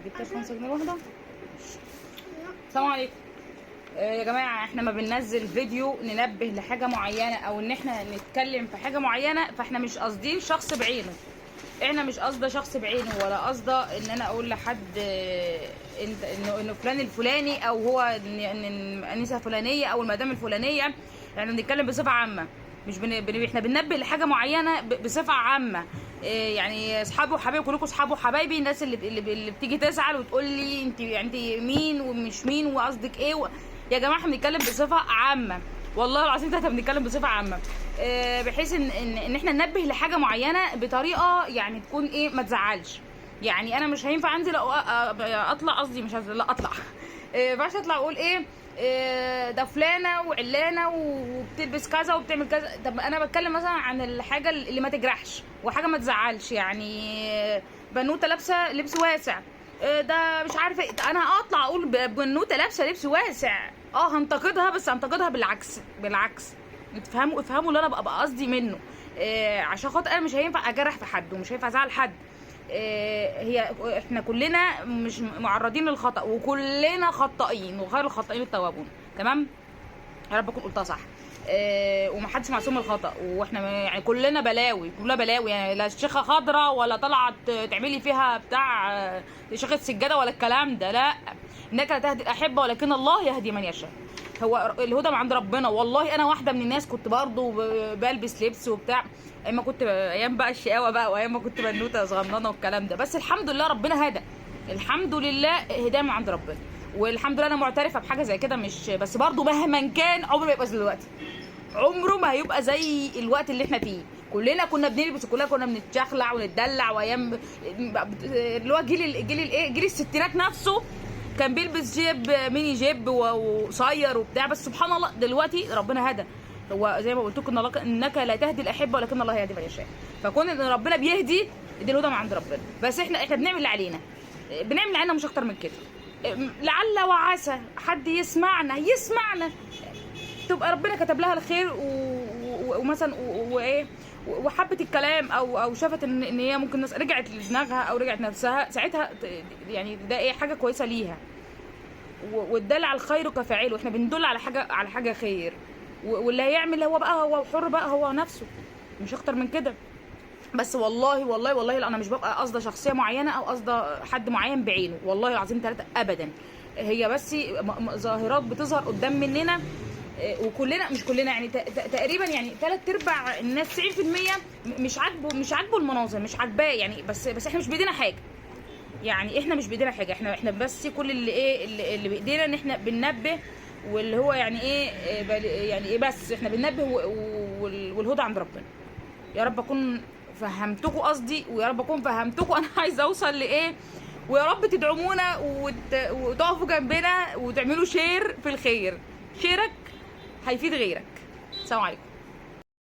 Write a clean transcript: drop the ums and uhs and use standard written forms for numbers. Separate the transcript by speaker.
Speaker 1: جبتها 5 جنيه واحده. السلام عليكم. يا جماعه احنا ما بننزل فيديو ننبه لحاجه معينه او ان احنا نتكلم في حاجه معينه، فاحنا مش قاصدين شخص بعينه. احنا مش قاصده شخص بعينه، ولا قاصده ان انا اقول لحد انت انه فلان الفلاني، او هو ان الانسه الفلانيه او المدام الفلانيه. يعني بنتكلم بصفه عامه، مش احنا بننبه لحاجه معينه بصفه عامه. يعني اصحابي وحبايبي كلكم اصحابي وحبايبي، الناس اللي بتيجي تزعل وتقول لي انت مين ومش مين وقصدك ايه يا جماعه احنا بنتكلم بصفه عامه، والله العظيم احنا بنتكلم بصفه عامه. بحيث ان احنا ننبه لحاجه معينه بطريقه يعني تكون ايه ما تزعلش. يعني انا مش هينفع انزل اطلع، قصدي مش لا اطلع باش اطلع اقول ايه ده فلانه وعلانه وبتلبس كذا وبتعمل كذا. طب انا بتكلم مثلا عن الحاجه اللي ما تجرحش وحاجه ما تزعلش. يعني بنوته لابسه لبس واسع، ده مش عارفه انا اطلع اقول بنوته لابسه لبس واسع هنتقدها، بس هنتقدها بالعكس. افهموا اللي انا ببقى قصدي منه. عشان خاطر انا مش هينفع اجرح في حد ومش هينفع ازعل حد. احنا كلنا مش معرضين للخطا، وكلنا خطائين، وخير الخطائين التوابون. تمام، يا رب اكون قلتها صح. ومحدش معصوم من الخطا، واحنا يعني كلنا بلاوي. يعني لا شيخه خضراء ولا طلعت تعملي فيها بتاع شيخه سجاده ولا الكلام ده، لا. انك لا تهدي الاحبه ولكن الله يهدي من يشاء. هو الهدى من عند ربنا. والله انا واحده من الناس كنت برضو بلبس لبس وبتاع، ايام ما كنت ايام بقى الشقاوه بقى، وايام ما كنت بنوته صغننه والكلام ده. بس الحمد لله ربنا هدى، الحمد لله هدايه من عند ربنا، والحمد لله انا معترفه بحاجه زي كده. مش بس برضو مهما كان عمره ما يبقى زي دلوقتي، عمره ما هيبقى زي الوقت اللي احنا فيه. كلنا كنا بنلبس وكلنا كنا بنتشخلع ونتدلع، وايام اللي هو جيل الستينات نفسه كان بيلبس جيب ميني جيب وقصير وبتاع. بس سبحان الله دلوقتي ربنا هدى. هو زي ما قلت لكم انك لا تهدي الاحبه ولكن الله يهدي من يشاء. فكون ان ربنا بيهدي دي الهدى من عند ربنا. بس احنا بنعمل اللي علينا، مش اكتر من كده. لعل وعسى حد يسمعنا تبقى ربنا كتب لها الخير ومثلا وايه وحبت الكلام او شافت ان هي ممكن ناس رجعت لدماغها او رجعت نفسها ساعتها، يعني ده ايه حاجه كويسه ليها. والدل على الخير كفاعله، احنا بندل على حاجه خير، واللي هيعمل هو حر بقى، هو نفسه، مش اكتر من كده. بس والله انا مش ببقى قصده شخصيه معينه او قصده حد معين بعينه، والله العظيم 3 ابدا. هي بس ظاهرات بتظهر قدام مننا، وكلنا مش كلنا يعني تقريبا يعني 3/4 الناس 90% مش عاجبه المناظر، مش عاجباه يعني. بس احنا مش بايدينا حاجه. يعني احنا مش بايدينا حاجه، احنا بس كل اللي بايدينا ان احنا بننبه، واللي هو يعني ايه بس احنا بننبه والهدى عند ربنا. يا رب اكون فهمتكم قصدي، ويا رب اكون فهمتكم انا عايزه اوصل لايه. ويا رب تدعمونا وتقفوا جنبنا وتعملوا شير في الخير. شيرك هيفيد غيرك. السلام عليكم.